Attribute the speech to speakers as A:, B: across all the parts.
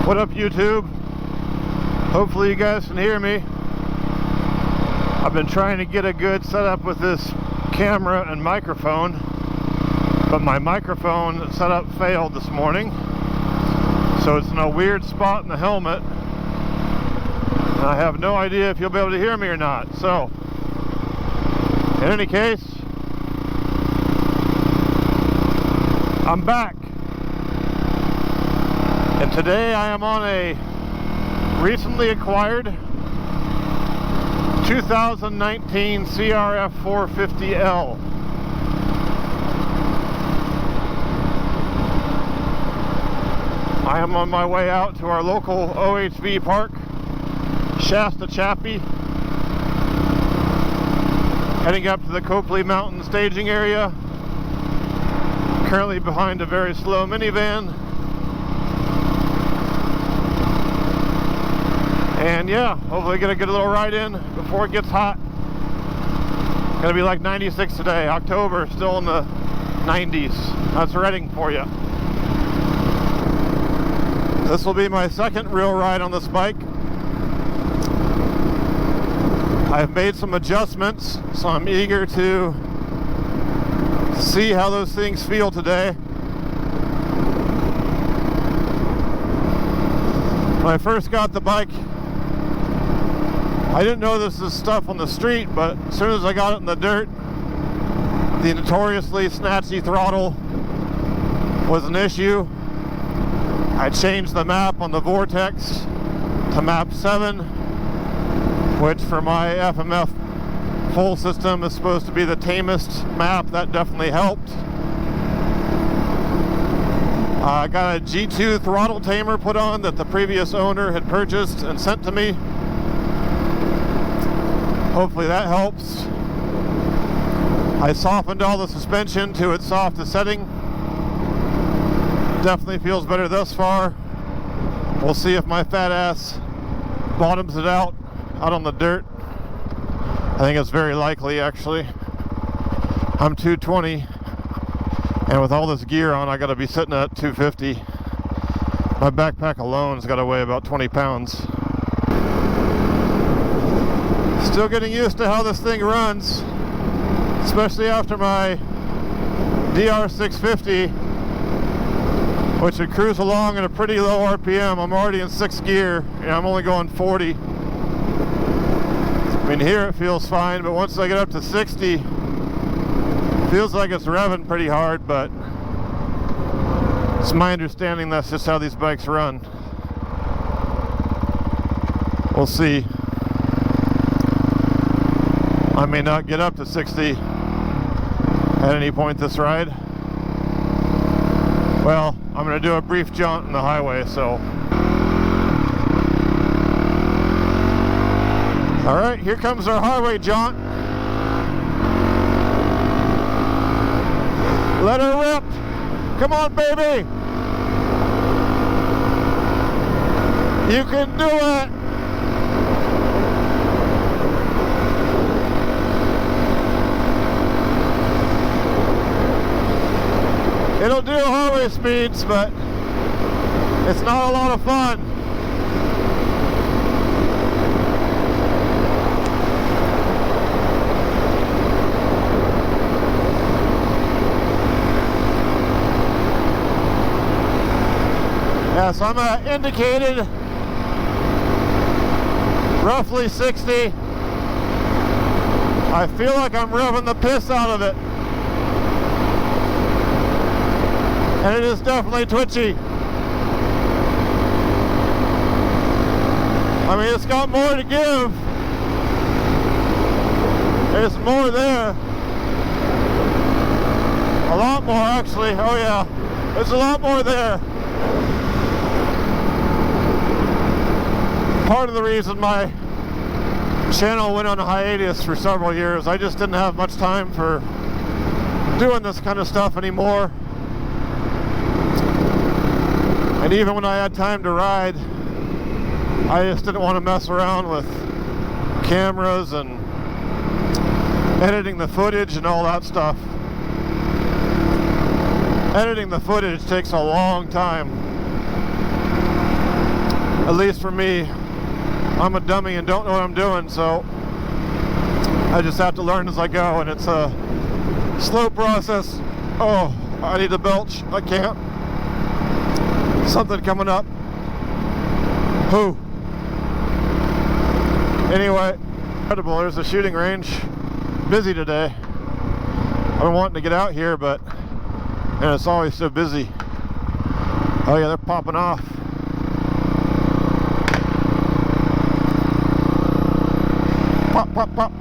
A: What up, YouTube? Hopefully you guys can hear me. I've been trying to get a good setup with this camera and microphone, but my microphone setup failed this morning, so it's in a weird spot in the helmet, and I have no idea if you'll be able to hear me or not. So in any case, I'm back, and today I am on a recently acquired 2019 CRF450L. I am on my way out to our local OHV park, Shasta Chappie, heading up to the Copley Mountain staging area, currently behind a very slow minivan. And yeah, hopefully get a good little ride in before it gets hot. Gonna be like 96 today, October, still in the 90s. That's Reading for you. This will be my second real ride on this bike. I've made some adjustments, so I'm eager to see how those things feel today. When I first got the bike, I didn't know this is stuff on the street, but as soon as I got it in the dirt, the notoriously snatchy throttle was an issue. I changed the map on the Vortex to map 7, which for my FMF full system is supposed to be the tamest map. That definitely helped. I got a G2 throttle tamer put on that the previous owner had purchased and sent to me. Hopefully that helps. I softened all the suspension to its softest setting. Definitely feels better thus far. We'll see if my fat ass bottoms it out on the dirt. I think it's very likely, actually. I'm 220, and with all this gear on, I gotta be sitting at 250. My backpack alone's gotta weigh about 20 pounds. Still getting used to how this thing runs, especially after my DR650, which would cruise along at a pretty low RPM. I'm already in 6th gear, and I'm only going 40. I mean, here it feels fine, but once I get up to 60, it feels like it's revving pretty hard, but it's my understanding that's just how these bikes run. We'll see. I may not get up to 60 at any point this ride. Well, I'm going to do a brief jaunt on the highway, so. Alright, here comes our highway jaunt. Let her rip! Come on, baby! You can do it! It'll do highway speeds, but it's not a lot of fun. Yeah, so I'm indicated roughly 60. I feel like I'm revving the piss out of it. And it is definitely twitchy. I mean, it's got more to give. There's more there. A lot more, actually. Oh yeah, there's a lot more there. Part of the reason my channel went on a hiatus for several years, I just didn't have much time for doing this kind of stuff anymore. And even when I had time to ride, I just didn't want to mess around with cameras and editing the footage and all that stuff. Editing the footage takes a long time. At least for me, I'm a dummy and don't know what I'm doing, so I just have to learn as I go, and it's a slow process. Oh, I need to belch. I can't. Something coming up. Who? Anyway, incredible. There's a shooting range. Busy today. I've been wanting to get out here, but and it's always so busy. Oh yeah, they're popping off. Pop, pop, pop.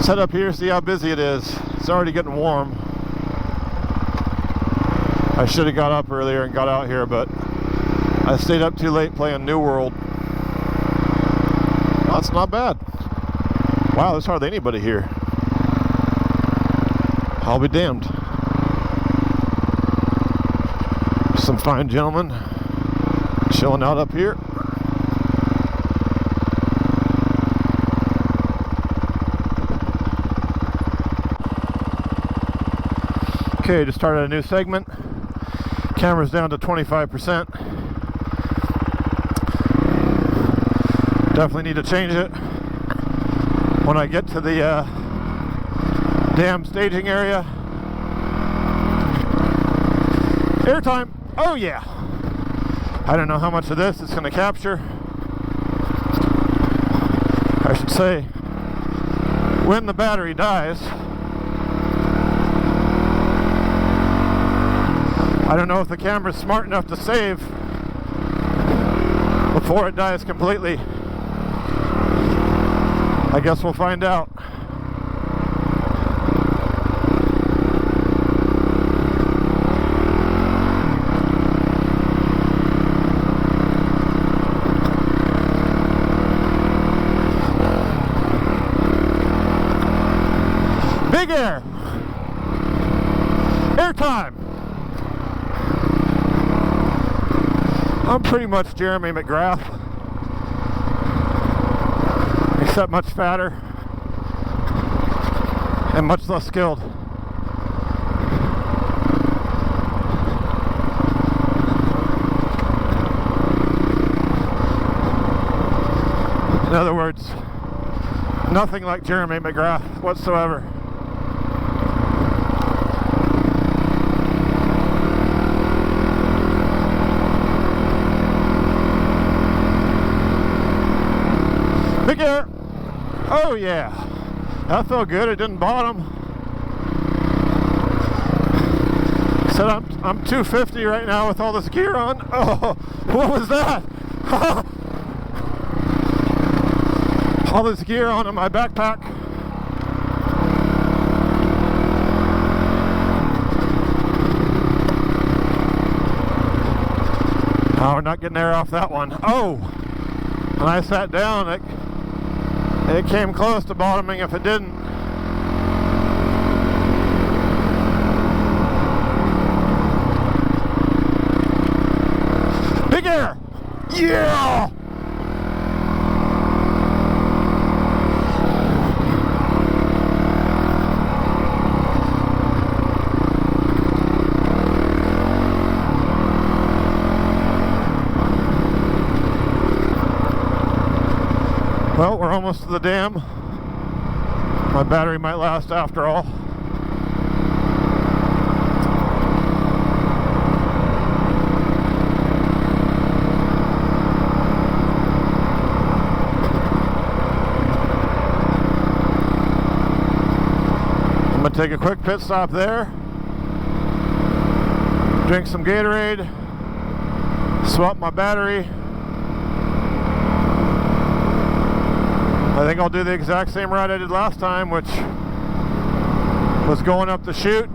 A: Set up here, see how busy it is. It's already getting warm. I should have got up earlier and got out here, but I stayed up too late playing New World. That's not bad. Wow, there's hardly anybody here. I'll be damned. Some fine gentlemen chilling out up here. Okay, just started a new segment. Camera's down to 25%. Definitely need to change it when I get to the dam staging area. Airtime. Oh yeah. I don't know how much of this it's going to capture. I should say when the battery dies. I don't know if the camera's smart enough to save before it dies completely. I guess we'll find out. Big air. Airtime. I'm pretty much Jeremy McGrath, except much fatter and much less skilled. In other words, nothing like Jeremy McGrath whatsoever. Big air. Oh yeah, that felt good. It didn't bottom. Said I'm 250 right now with all this gear on. Oh, what was that? All this gear on in my backpack. Oh, we're not getting air off that one. Oh, when I sat down, it came close to bottoming if it didn't. Big air! Yeah! Well, we're almost to the dam. My battery might last after all. I'm gonna take a quick pit stop there, drink some Gatorade, swap my battery. I think I'll do the exact same ride I did last time, which was going up the chute,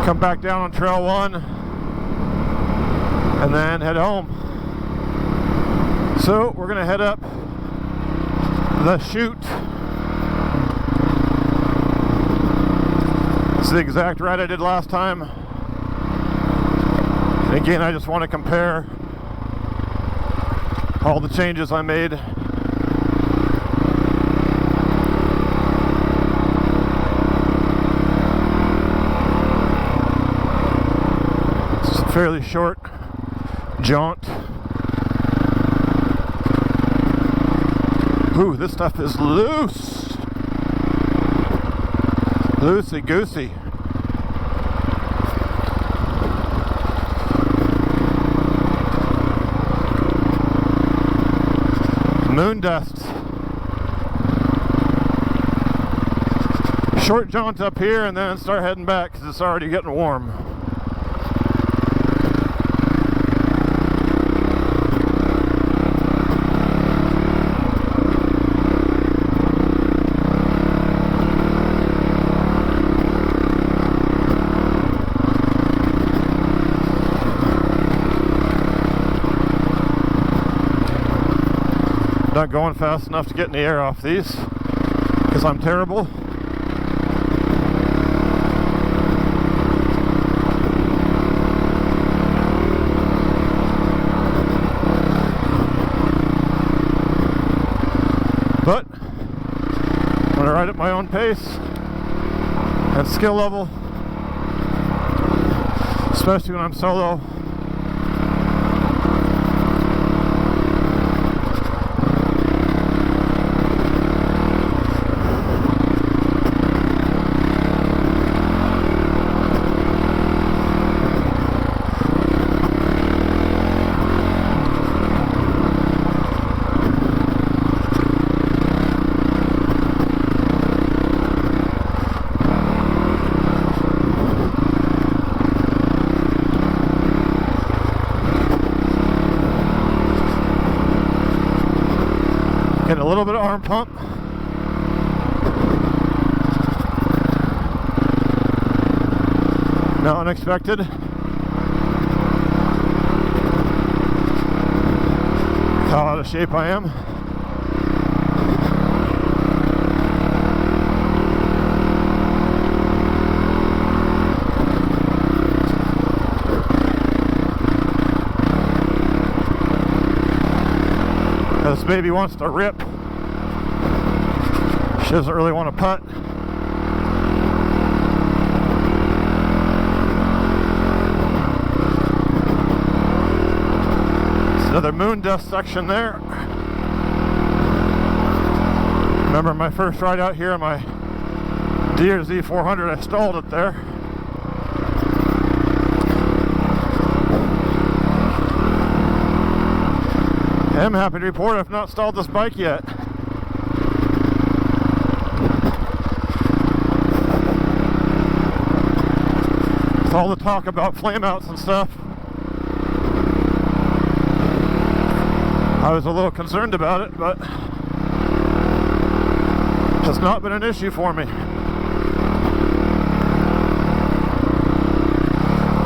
A: come back down on trail 1, and then head home. So we're gonna head up the chute. It's the exact ride I did last time. And again, I just want to compare all the changes I made. Fairly short jaunt. Ooh, this stuff is loose. Loosey goosey. Moon dust. Short jaunt up here and then start heading back because it's already getting warm. Not going fast enough to get any air off these because I'm terrible. But I'm going to ride at my own pace and skill level, especially when I'm solo. Getting a little bit of arm pump. Not unexpected. How out of shape I am. This baby wants to rip. She doesn't really want to putt. There's another moon dust section there. Remember my first ride out here on my Deere Z400, I stalled it there. I'm happy to report I've not stalled this bike yet. With all the talk about flameouts and stuff, I was a little concerned about it, but it's not been an issue for me.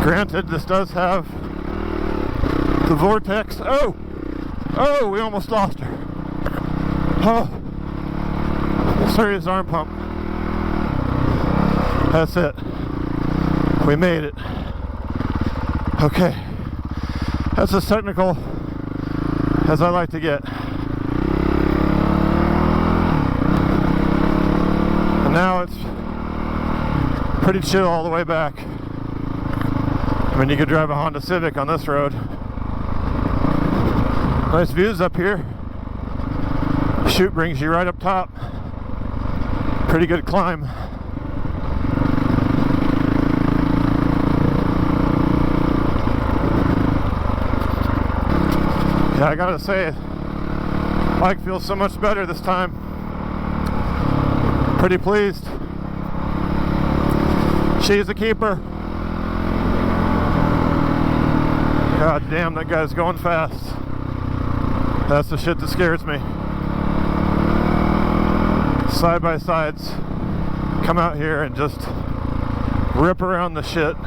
A: Granted, this does have the vortex. Oh, we almost lost her. Oh, serious arm pump. That's it. We made it. Okay. That's as technical as I like to get. And now it's pretty chill all the way back. I mean, you could drive a Honda Civic on this road. Nice views up here. Chute brings you right up top. Pretty good climb. Yeah, I gotta say, bike feels so much better this time. Pretty pleased. She's a keeper. God damn, that guy's going fast. That's the shit that scares me. Side by sides come out here and just rip around the shit.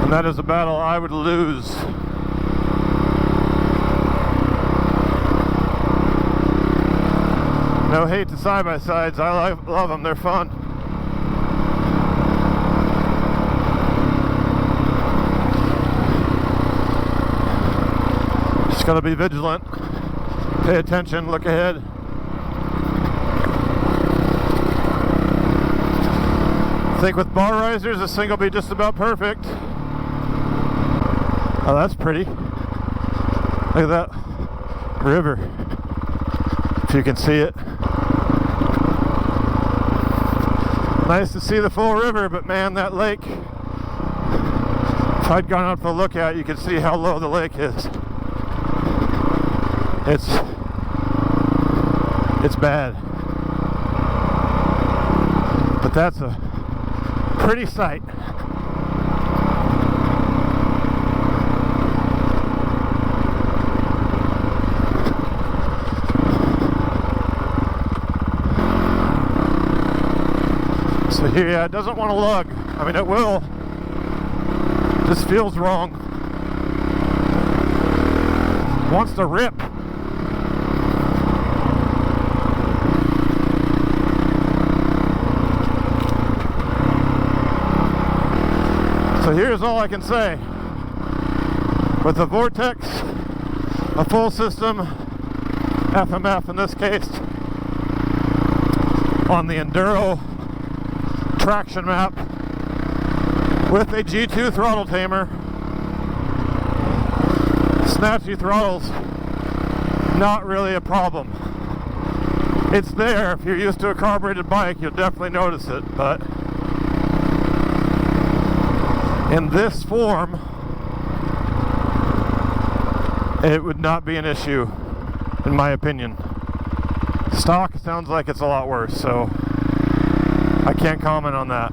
A: And that is a battle I would lose. No hate to side by sides. I love them. They're fun. Just gotta be vigilant. Pay attention. Look ahead. I think with bar risers, this thing will be just about perfect. Oh, that's pretty. Look at that river, if you can see it. Nice to see the full river, but man, that lake, if I'd gone out for a look at it, you could see how low the lake is. It's bad. But that's a pretty sight. So here, yeah, it doesn't want to lug. I mean, it will. Just feels wrong. Wants to rip. So here's all I can say. With the Vortex, a full system, FMF in this case, on the Enduro traction map, with a G2 throttle tamer, snatchy throttles, not really a problem. It's there. If you're used to a carbureted bike, you'll definitely notice it, but in this form, it would not be an issue, in my opinion. Stock sounds like it's a lot worse, so I can't comment on that.